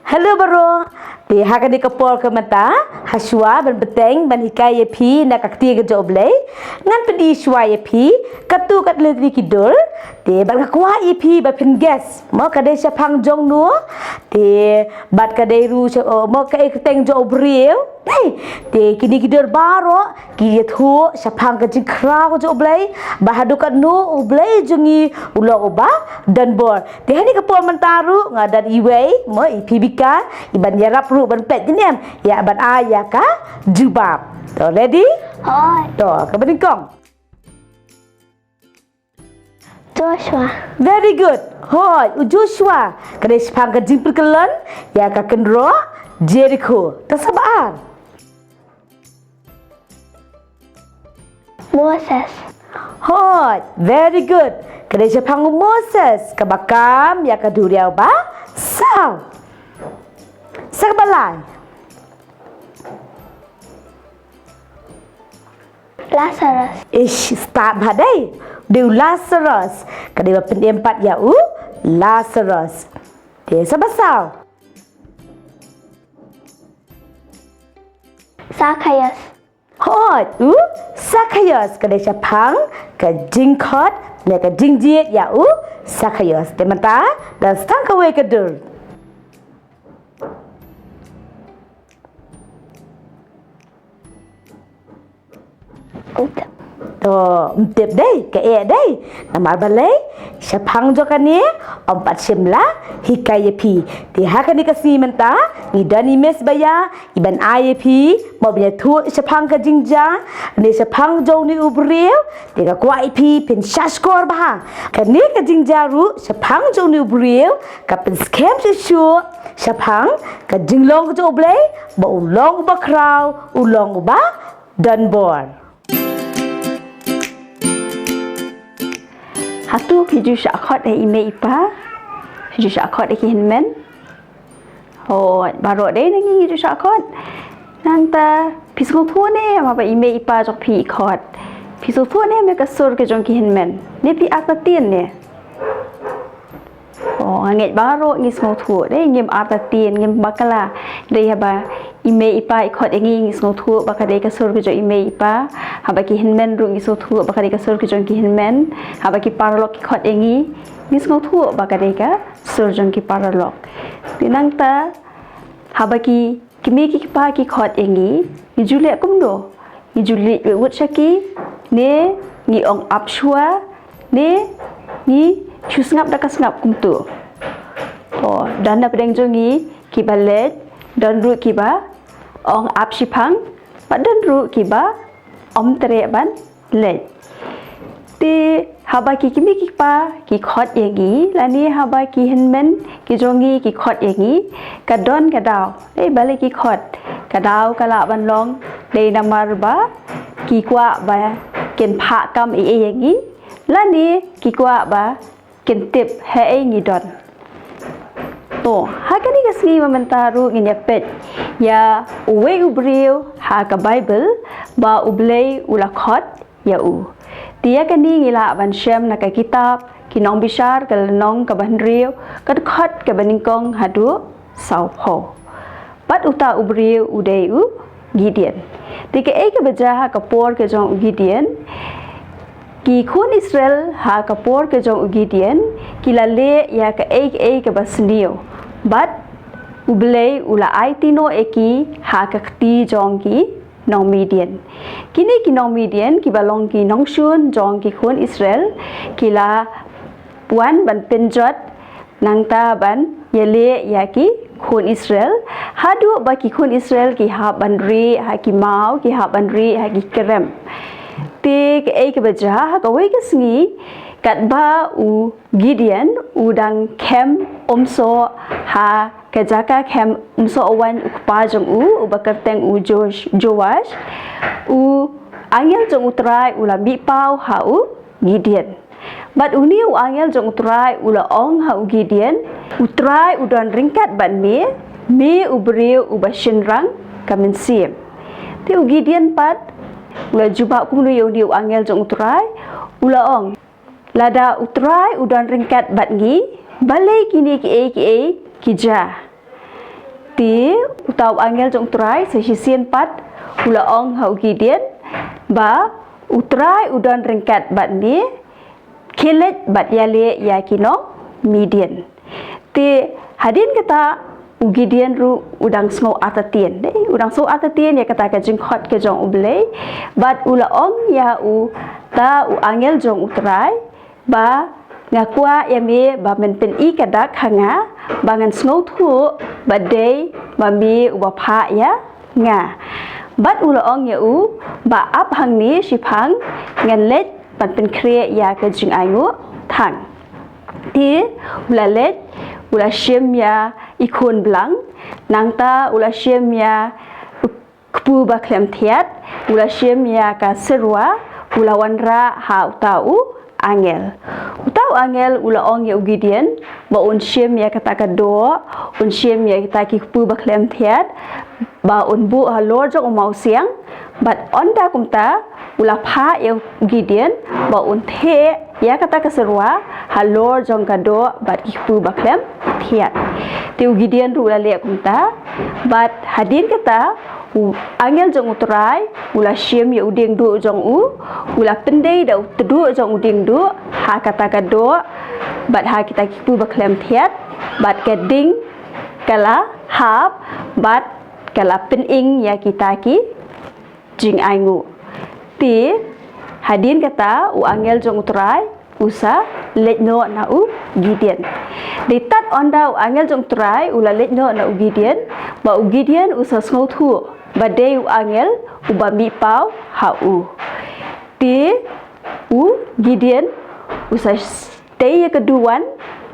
Hello baro. Di hakan di kapol ke mata, haswa ban beteng ban hikai yepi nak akti ke joblay. Ngan pedi shwa yepi, katu kat ledri kidul. Di ban kakwa yepi ba pen gas. Mo kadai syapang jong nu. Di bat kadai ru mo kai keteng jobriu. Di kini kidul baro, ki thu syapang ke jingkra ke joblay. Bahadukat nu ublay jungi ulo uba dan bor. Di hani kapol mentaru ngadan iwei mo ipibika iban yarap ban pet jenem ya ban ayah ka jubab. To ready? Rồi. To ka beningkong. Joshua. Very good. Hoi, Joshua. Kada sepang ka jimpul kelan ya ka kendro Jericho. Tasabaan. Moses. Hoi, very good. Kada sepang Moses ka bakam ya ka duriau ba Saul. Sakbalai. Lazarus. Ish, start badai. Dia Lazarus. Kadang pentempat ya Lazarus. Dia sebasau. Zacchaeus. Hot, Zacchaeus. Kadang syapang ke jingkot, ne ke jingjit ya Zacchaeus. Dia mata dan stang kawe kedur. To mtip dai ke dai nama balai syapang jokane ompat simla hikayepi ti hakani kasi menta ni dani mes baya iban ayepi mo bia thu syapang ka jingja ni syapang jong ni ubreu ti ka kwaipi pin shaskor ba kani ka jingja ru syapang jong ni ubreu ka pin scam shu syapang ka jinglong jo blai ba ulong ba kraw ulong ba dan bor. Hatu hiju syakot ime ipa hiju syakot kihinmen oh baru deh nangi hiju syakot nanta pisung thua ne ma ba ime ipa jok pi khot pisung thua ne me ka sur ke jong kihinmen ne pi atatien ne oh nget baru ngi smau thua deh ngim atatien ngim bakala deh ba ime ipa ikot ngi smau thua bakade ka sur ke jong ime ipa haba ki hinmen ru ngi so thu bakade ka sur ki jong ki hinmen haba ki paralok ki khot engi ngi so thu bakade ka sur jong ki paralok tinang ta haba ki kimi ki pa ki khot engi ni jule kum do ni jule wut shaki ne ni ong apshua ne ni chusngap da kasngap kum tu oh dan na pedeng jongi ki balet dan ru ki ba ong apshipang padan ru ki ba om tere ban le ti haba ki kimi ki pa ki khot yegi lani haba ki hinmen ki jongi ki khot yegi ka don ka daw ei bale ki khot ka daw kala ban long dei namar ba ki kwa ba ken pha kam e yegi lani ki kwa ba ken tip he e ngi don to hakani ka sni mamentaru ngi pet ya uwe ubriu ha ka Baibl ba ublay ulakhot ya Tia kani ngila ban shem na ka kitab K.Nongbsap K.L.Nong ka banriu ka khot ka baningkong hadu saupo. Pat uta ubriu udeu Gedion. Tika ka baja ka por ka jong Gedion ki khun Israel ha ka por ka jong Gedion kilale ya ka ka basniu. But ublay ula aitino eki ha ka kti jong ki Nongmidian. Kini ki Nongmidian ki balong ki Nongshun jong ki khun Israel kila puan ban penjot nangta ban yele ya ki khun Israel hadu ba ki khun Israel ki ha banri ha ki mau ki ha banri ha ki kerem te ke baja ha ka we ka sngi kat ba u Gedion udang kem omso ha kajaka kem umso awan ukpa jong ubakarteng Joash angel jong utrai ula mi pau ha Gedion bat uni angel jong utrai ula ong ha Gedion utrai udan ringkat ban me ubreu ubashinrang kamensim te Gedion pat ula juba kumnu yo angel jong utrai ula ong lada utrai udan ringkat bat ngi balai kini ki ja ti utau angel jong trai se hisien pat ula ong hau Gedion ba utrai udon ringkat bat ni kilet bat yale ya kino Midian ti hadin kata Gedion ru udang snow atatien udang snow atatien ya kata ka jingkhot ke jong ublei bat ula ong ya ta angel jong utrai ba ngakwa yami ba men pen I kadak hanga bangan snow thu badai mami uba pha ya nga bat ula ong ya ba ap hang ni shipang ngan let ban pen kre ya ka jing aingu thang ti ula let ula shem ya ikun blang nangta ula shem ya kpu ba klem thiat ula shem ya ka serwa ula wanra ha utau angel ula ong ya Gedion ba un shem ya kata ka do un shem ya kita ki kpu ba klem thiat ba un bu ha lor jong mau siang bat onda kumta ula pha ya Gedion ba un the ya kata ka serwa ha lor jong ka do bat ki kpu ba klem thiat ti Gedion ru la le kumta bat hadin kata angel jong utrai ula shem ya uding du jong ula pendai da tedu jong uding du ha kata ka do bat ha kita kipu ba klem thiat bat keding kala hap bat kala pening ya kita ki jing aingu ti hadin kata angel jong utrai usa letno na Gedion ditat onda angel jong utrai ula letno na Gedion ba Gedion usa snow thu badai angel uba mi pau hau ti Gedion usa stay ya keduan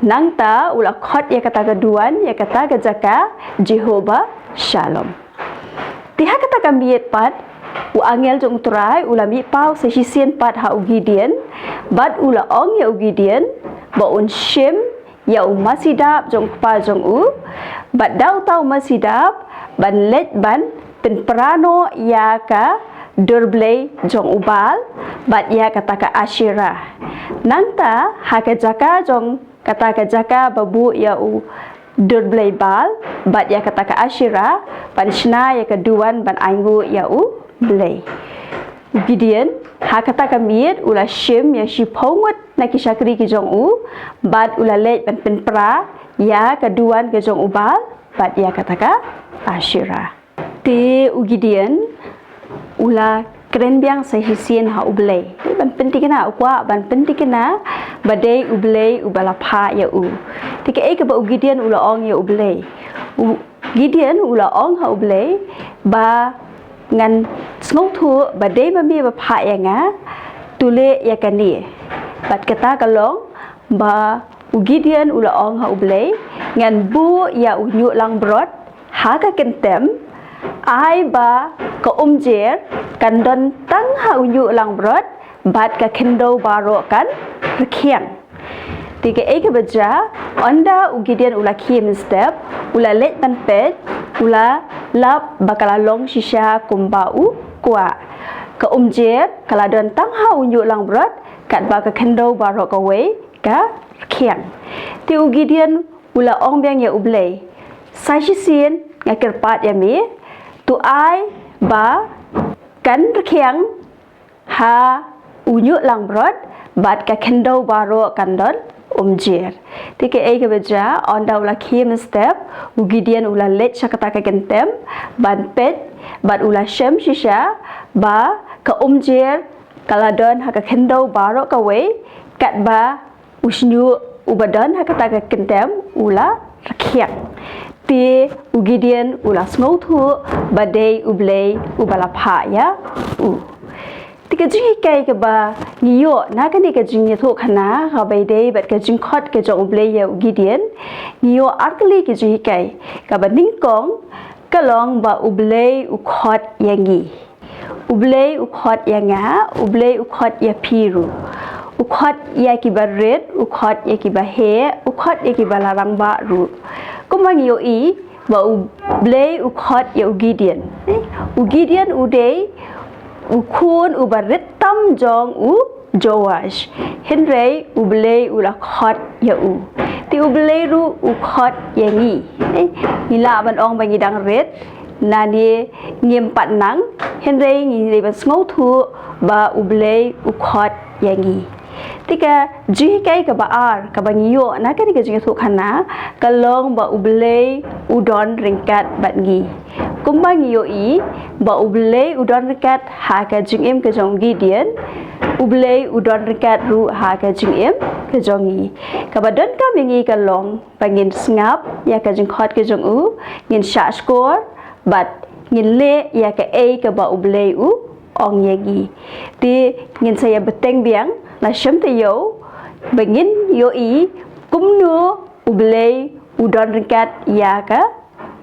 nangta ula khot ya kata keduan ya kata ke jaka Jehovah Shalom ti ha kata kambiet pat angel jong trai ula mi pau se hisien pat hau Gedion bat ula ong ya Gedion ba un shem ya masidap jong pa jong bat dau tau masidap ban let ban pen prano ya ka durblei jong ubal bat ya kata ka Ashira nanta ha ka jaka jong kata ka jaka babu ya durblei bal bat ya kata ka Ashira ban shna ya keduan ban aingu ya blei Gedion ha kata ka miet ula shem ya shipongut na ki shakri ki jong bat ula let ban pen pra ya keduan ke jong ubal bat ya kata ka Ashira ti Gedion ula keren biang sa hisien ha ublei ban pentikena ukwa ban pentikena badai ublei ubala pha ya ti ke ka ba Gedion ula ong ya ublei Gedion ula ong ha ublei ba ngan snow thu badai ba mi ba pha ya nga tule ya kani bat kata kalong ba Gedion ula ong ha ublei ngan bu ya unyu lang brot ha ka kentem ai ba ka umjer kan don tang ha unyu lang brot bat ka kendo baro kan khiang ti ke ka baja onda Gedion ula khim step ula let tan pet ula lap bakala long shisha kumbau kwa ka umjer kala don tang ha unyu lang brot kat ba ka kendo baro ka we ka khiang ti Gedion ula ong beng ya ublei sai sien ngakir pat ya mi tu ai ba kan khiang ha unyu lang brot bat ka kendo baro kandon umjer ti ke ka beja onda ula khim step Gedion ula let shakata ka kentem ban pet bat ula shem shisha ba ka umjer kaladon ha ka kendo baro ka we kat ba usnyu ubadon ha kata ka kentem ula rakhiak ti Gedion ula snow thu badai ublei ubala pha ya ti ka jing kai ka ba niyo na ka ni ka jing thu khana ha bai dei bat ka jing khot ka jong ublei ya Gedion niyo arkli ki jing kai ka ba ning kong ka long ba ublei u khot yangi ublei u khot yanga ublei u khot ya piru ukhot ya ki ba red ukhot ya ki ba he ukhot ya ki ba larang ba ru kumang yo I ba ublei ukhot ya Gedion Gedion udei ukhun ubarit tam jong Joash Henry ublei ula khot ya ti ti ublei ru ukhot yangi nila ban ong bangi dang red nani ngim patnang henrei ngi ba ngau thu ba ublei ukhot yangi tika ji kai ka ba ar ka bangi yo na ka ni ka jing thu khana kalong ba ublei udon ringkat batngi kumbangi yo I ba ublei udon ringkat ha ka jing em ka jong Gedion ublei udon ringkat ru ha ka jing em ka jongi ka ba don ka mingi ka long bangin ngap ya ka jing khot ka jong u ngin sha score but ngin le ya ka e ka ba ublei u ong yegi ti ngin saya beteng biang la shem te yo bangin yo I kumnu ublei udon ringkat ya ka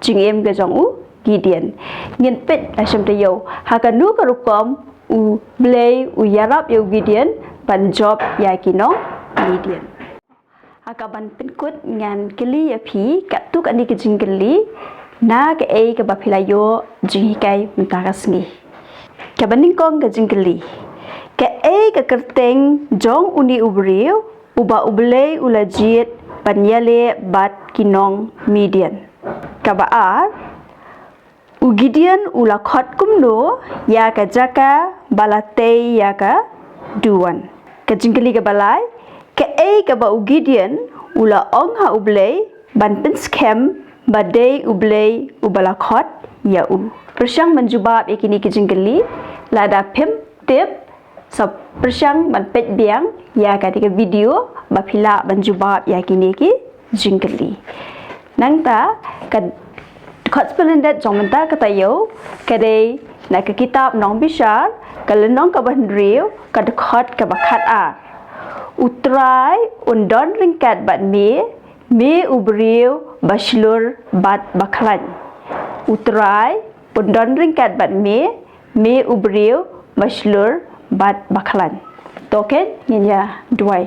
jing em ka jong u Gedion ngin pet la shem te yo ha ka nu ka rukom u blei u yarap yo Gedion ban job ya kinong Gedion haka ban penkut ngan keli ya phi katuk ani ke jingkeli na ke e ke bapilayo jingkai mentarasngi ke baning kong ke jingkeli ke e ke kerteng jong uni ubriu uba ublei ulajit banyale bat kinong Median ka baar u Gedion ula khot kumno ya ka jaka balate ya ka duan ke jingkeli ke balai ke e ke ba u Gedion ula ong ha ublei ban pen scam badai ublei ubala khot ya u persang menjubab ekini ke jingkeli lada pem tip sab persang ban pet biang ya ka ke video bapila menjubab yakini ke jingkeli nangta ka khot splendid jomenta kata yo kade na ke kitab Nongbsap kalenong ka ban riu ka khot ka bakhat a utrai undon ringkat bat me ubriu bashlur bat baklan utrai undon ringkat bat me ubriu bashlur bat baklan token nya duai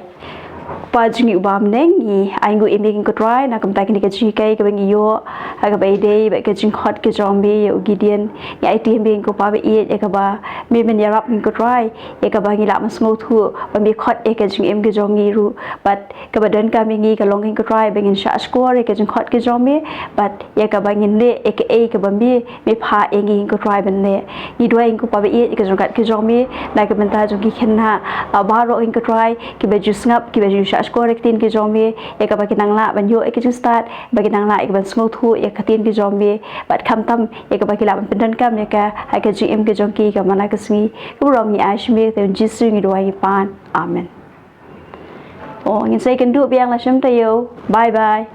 pa jingi ubam neng ni aingu iming ko try na kam ta kini ka ji kai ka bangi yo ha ka bai dei ba ka jing khot ka jombi yo Gedion ya itm bing ko pa be e ka ba me men yarap ko try e ka ba ngi la mas ngau thu ba me khot e ka jing em ka jongi ru but ka ba don ka mingi ka longing ko try bangin sha score e ka jing khot ka jombi but ya ka ba ngin le e ka ba me pha e ngi ko try ban le ni doi ko pa be e ka jong kat ka jombi na ka ban ta jong ki Khynnah ba ro ko try ki ba ju ngap ki ba sha score tin ke jombi ya ka ba kinang la ban yo e ke start ba kinang la e ban smooth thu ya ka tin ke jombi bat kham tam ya ka ba kila ban pendan kam ya ka ha ka gm ke jongki ka mana ka singi ku rom ni ashmi te jisu ngi doi pan amen ngin sai kan du biang la shem tayo bye bye